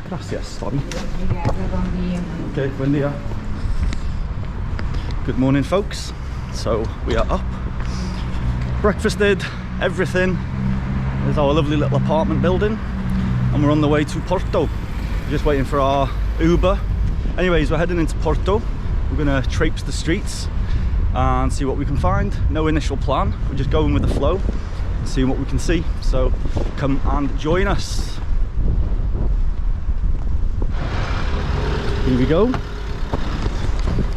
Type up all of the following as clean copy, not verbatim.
Gracias, sorry. Okay, buen dia. Good morning, folks. So we are up, breakfasted, everything. There's our lovely little apartment building, and we're on the way to Porto. We're just waiting for our Uber. Anyways, we're heading into Porto. We're gonna traipse the streets and see what we can find. No initial plan. We're just going with the flow, seeing what we can see. So come and join us. Here we go.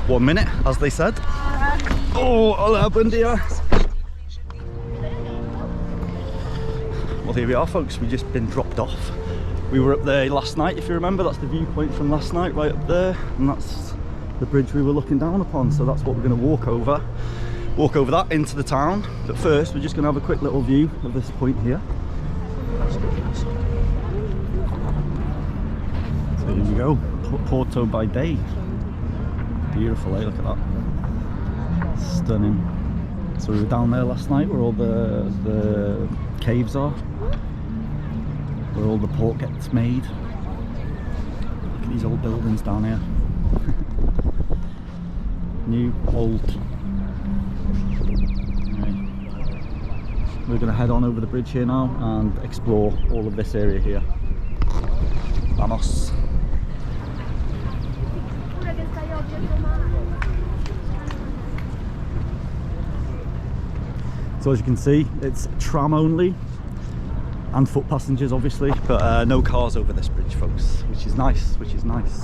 1 minute, as they said. Oh, hola, buen dia. Well, here we are, folks. We've just been dropped off. We were up there last night, if you remember. That's the viewpoint from last night, right up there. And that's the bridge we were looking down upon. So that's what we're going to walk over. Walk over that into the town. But first, we're just going to have a quick little view of this point here. So here we go. Porto by day. Beautiful, eh? Look at that. Stunning. So we were down there last night where all the caves are, where all the port gets made. Look at these old buildings down here. New, old. Anyway, we're going to head on over the bridge here now and explore all of this area here. Vamos. So as you can see, it's tram only and foot passengers obviously, but no cars over this bridge, folks, which is nice, which is nice.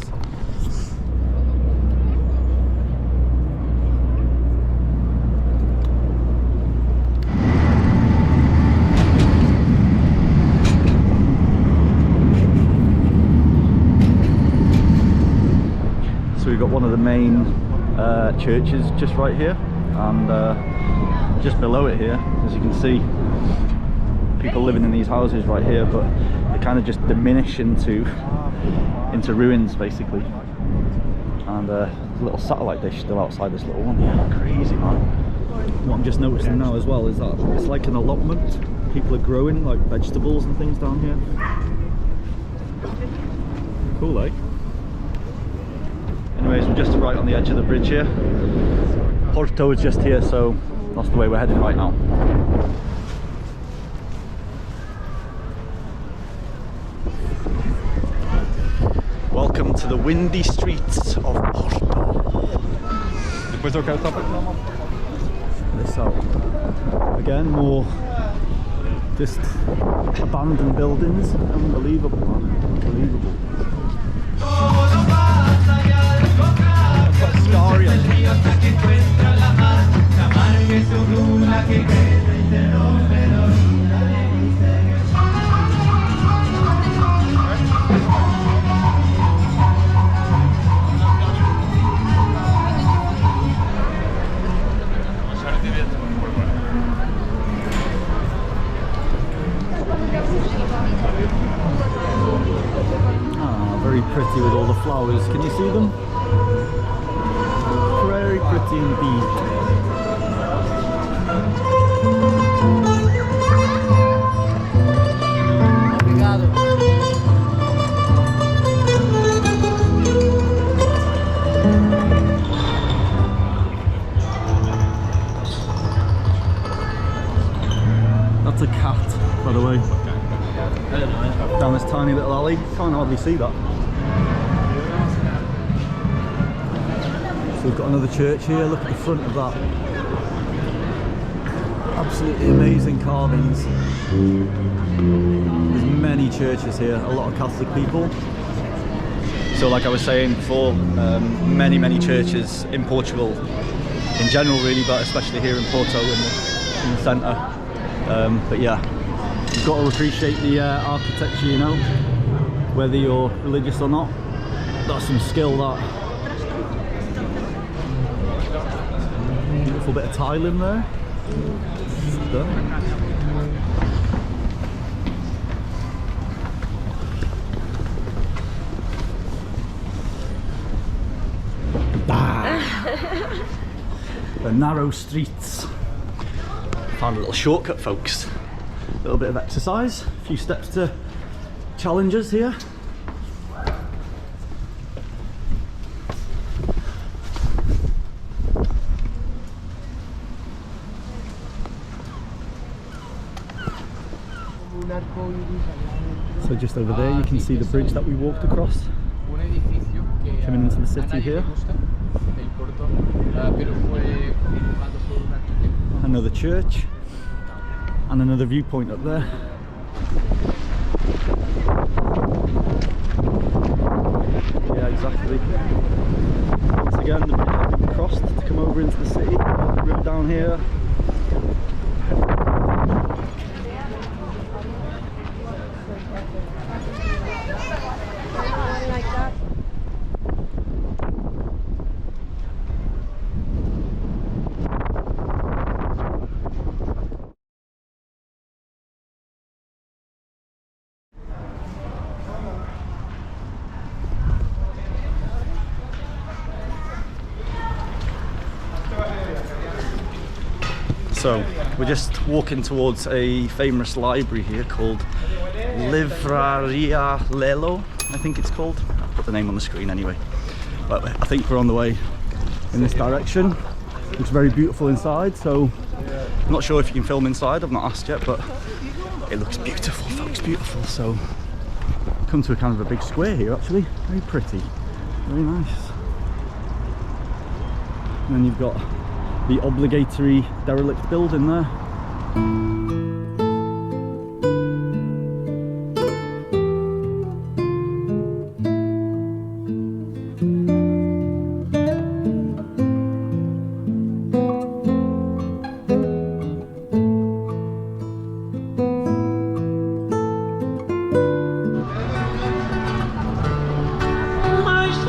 So we've got one of the main churches just right here, and just below it here, as you can see, people living in these houses right here, but they kind of just diminish into ruins basically. And a little satellite dish still outside this little one. Yeah, crazy, man. What I'm just noticing now as well is that it's like an allotment. People are growing like vegetables and things down here. Cool, eh? Anyways, we're just right on the edge of the bridge here. Porto is just here, so that's the way we're heading right now. Welcome to the windy streets of Porto. This out. Again, more just abandoned buildings. Unbelievable, man. Unbelievable. Very pretty with all the flowers. Can you see them? Very pretty indeed. Obrigado. That's a cat, by the way. Down this tiny little alley. Can't hardly see that. So we've got another church here. Look at the front of that. Absolutely amazing carvings. There's many churches here, a lot of Catholic people. So like I was saying before, many churches in Portugal in general really, but especially here in Porto in the centre. But yeah, you've got to appreciate the architecture, you know, whether you're religious or not. That's some skill, that. Beautiful bit of tiling there. Done. The narrow streets. Found a little shortcut, folks. A little bit of exercise, a few steps to challenge us here. So just over there you can see the bridge that we walked across, coming into the city here. Another church and another viewpoint up there. Yeah, exactly. Once again, the bridge has been crossed to come over into the city. River down here. So we're just walking towards a famous library here called Livraria Lelo, I think it's called. I'll put the name on the screen anyway. But I think we're on the way in this direction. It's very beautiful inside, so I'm not sure if you can film inside, I've not asked yet, but it looks beautiful, folks, beautiful. So come to a kind of a big square here actually, very pretty, very nice. And then you've got the obligatory derelict building there.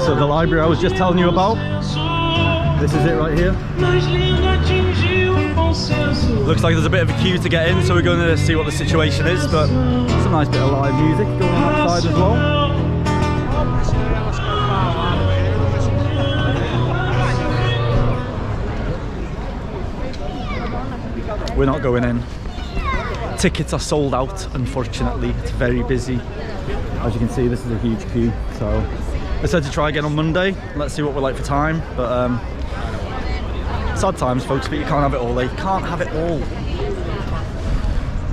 So the library I was just telling you about, this is it right here. Looks like there's a bit of a queue to get in, so we're going to see what the situation is, but it's a nice bit of live music going on outside as well. We're not going in. Tickets are sold out, unfortunately. It's very busy. As you can see, this is a huge queue, so I said to try again on Monday. Let's see what we're like for time, but sad times, folks, but you can't have it all. You can't have it all.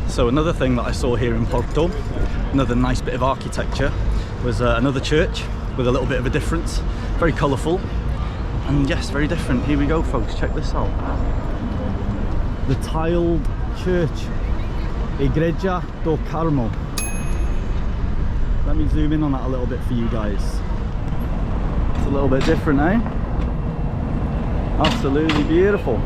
So another thing that I saw here in Porto, another nice bit of architecture, was another church with a little bit of a difference. Very colourful, and yes, very different. Here we go, folks, check this out. The tiled church, Igreja do Carmo. Let me zoom in on that a little bit for you guys. It's a little bit different, eh? Absolutely beautiful.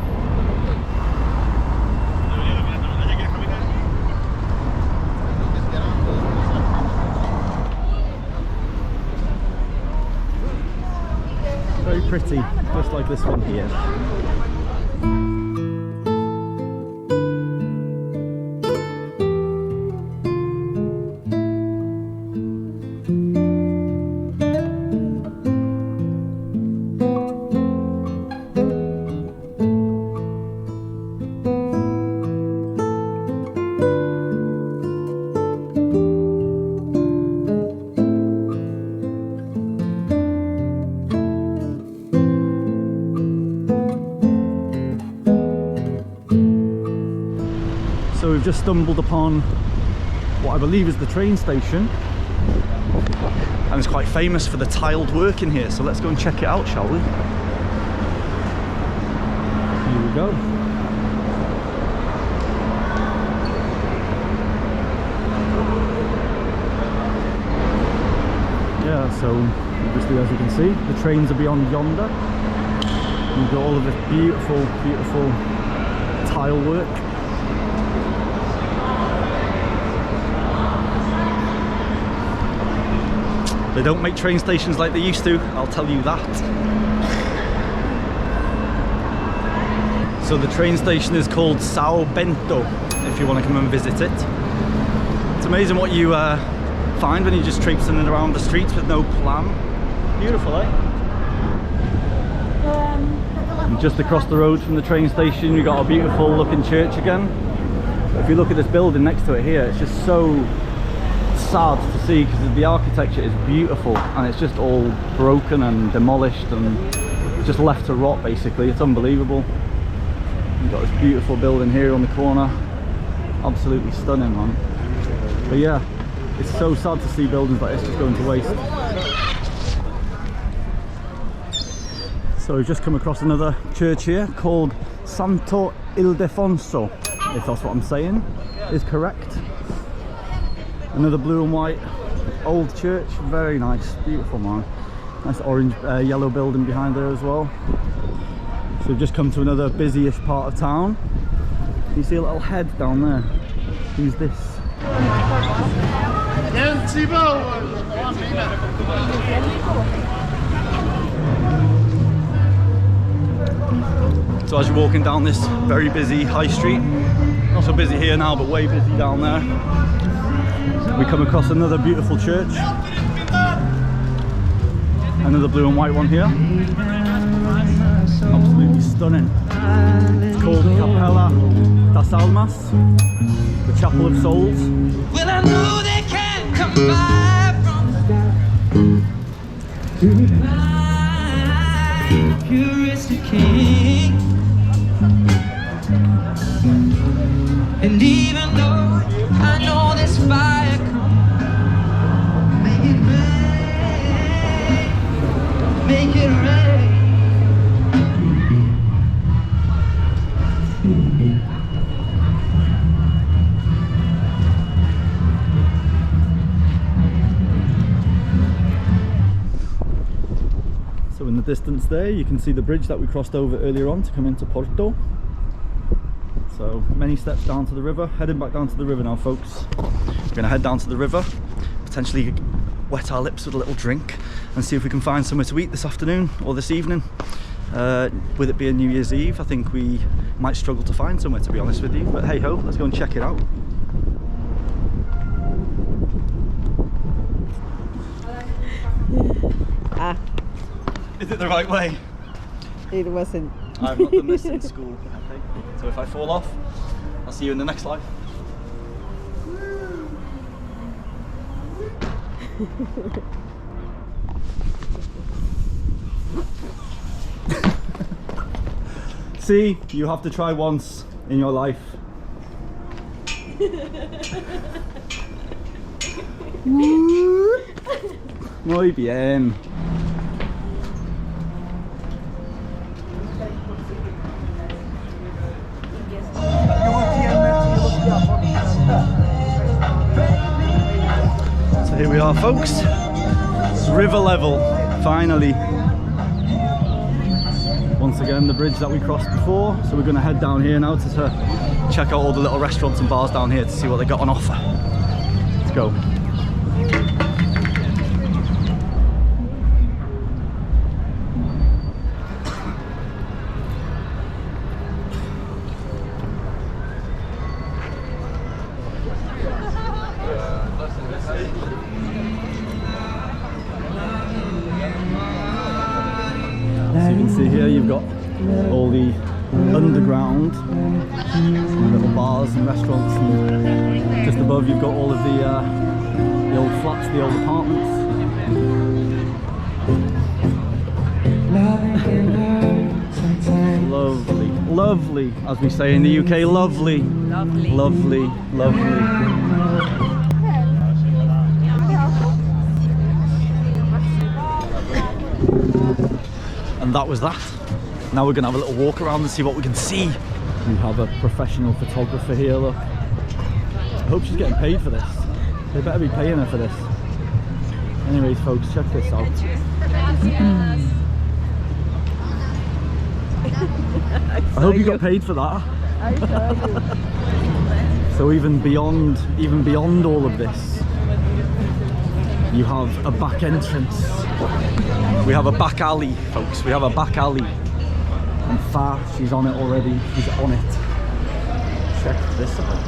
Very pretty, just like this one here. So we've just stumbled upon what I believe is the train station, and it's quite famous for the tiled work in here, so let's go and check it out, shall we? Here we go. Yeah, so obviously, as you can see, the trains are beyond yonder. You've got all of this beautiful, beautiful tile work. They don't make train stations like they used to, I'll tell you that. So the train station is called São Bento, if you want to come and visit it. It's amazing what you find when you're just traipsing around the streets with no plan. Beautiful, eh? And just across the road from the train station, you've got a beautiful looking church again. If you look at this building next to it here, it's just so sad to see because the architecture is beautiful and it's just all broken and demolished and just left to rot basically. It's unbelievable. You've got this beautiful building here on the corner, absolutely stunning, man. But yeah, it's so sad to see buildings like this just going to waste. So we've just come across another church here called Santo Ildefonso, if that's what I'm saying is correct. Another blue and white old church, very nice, beautiful, man. Nice orange, yellow building behind there as well. So we've just come to another busy-ish part of town. You see a little head down there. Who's this? So as you're walking down this very busy high street, not so busy here now, but way busy down there, we come across another beautiful church. Another blue and white one here. Absolutely stunning. It's called Capella das Almas, the Chapel of Souls. Well, I know they can't come by from purest king. And even though I know this fire comes, make it rain, make it rain. So in the distance there you can see the bridge that we crossed over earlier on to come into Porto. So many steps down to the river, heading back down to the river now, folks. We're going to head down to the river, potentially wet our lips with a little drink and see if we can find somewhere to eat this afternoon or this evening. With it being New Year's Eve, I think we might struggle to find somewhere, to be honest with you, but hey ho, let's go and check it out. Is it the right way? It wasn't. I've not done this in school. Okay. So if I fall off, I'll see you in the next life. See, you have to try once in your life. Muy bien. So here we are, folks. River level, finally. Once again, the bridge that we crossed before. So we're going to head down here now to check out all the little restaurants and bars down here to see what they got on offer. Let's go. So you can see here you've got all the underground little bars and restaurants, and just above you've got all of the old flats, the old apartments. Lovely, lovely, as we say in the UK, lovely, lovely, lovely, lovely. And that was that. Now we're going to have a little walk around and see what we can see. We have a professional photographer here, look. I hope she's getting paid for this. They better be paying her for this. Anyways, folks, check this out. I hope you got paid for that. So even beyond all of this, you have a back entrance. We have a back alley, folks. We have a back alley. And Fa, she's on it already. She's on it. Check this out.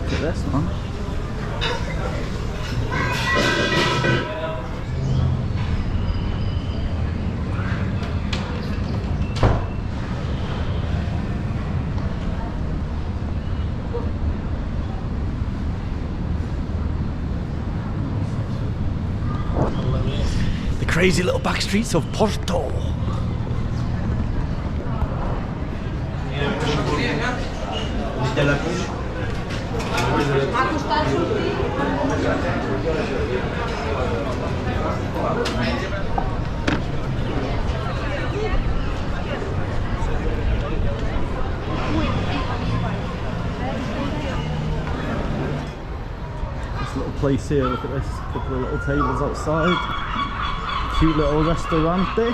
Look at this, man. Crazy little back streets of Porto. à la bouche. This little place here, look at this, a couple of little tables outside. Cute little restaurante.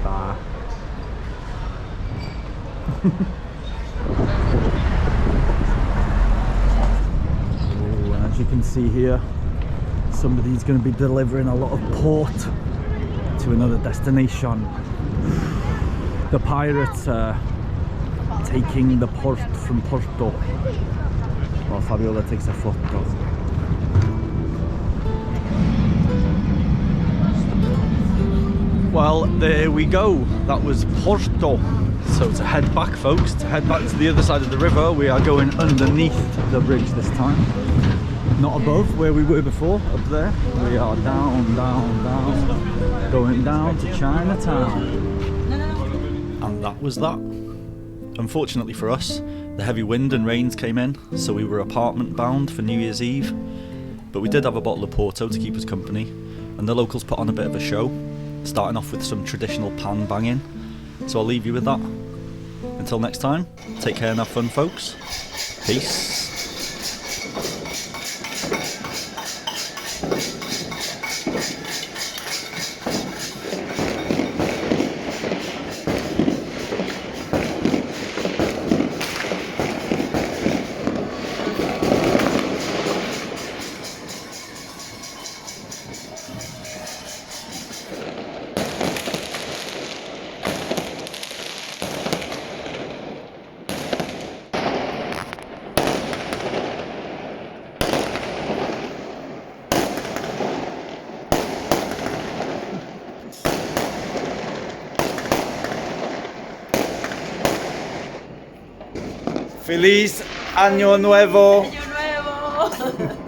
Bah. Oh, and as you can see here, somebody's going to be delivering a lot of port to another destination. The pirates are taking the port from Porto. While Fabiola takes a photo. Well, there we go. That was Porto. So to head back, folks, to head back to the other side of the river, we are going underneath the bridge this time. Not above where we were before, up there. We are down, down, down, going down to Chinatown. And that was that. Unfortunately for us, the heavy wind and rains came in, so we were apartment bound for New Year's Eve. But we did have a bottle of Porto to keep us company, and the locals put on a bit of a show, starting off with some traditional pan banging. So I'll leave you with that. Until next time, take care and have fun, folks. Peace. Feliz Año Nuevo! Año Nuevo!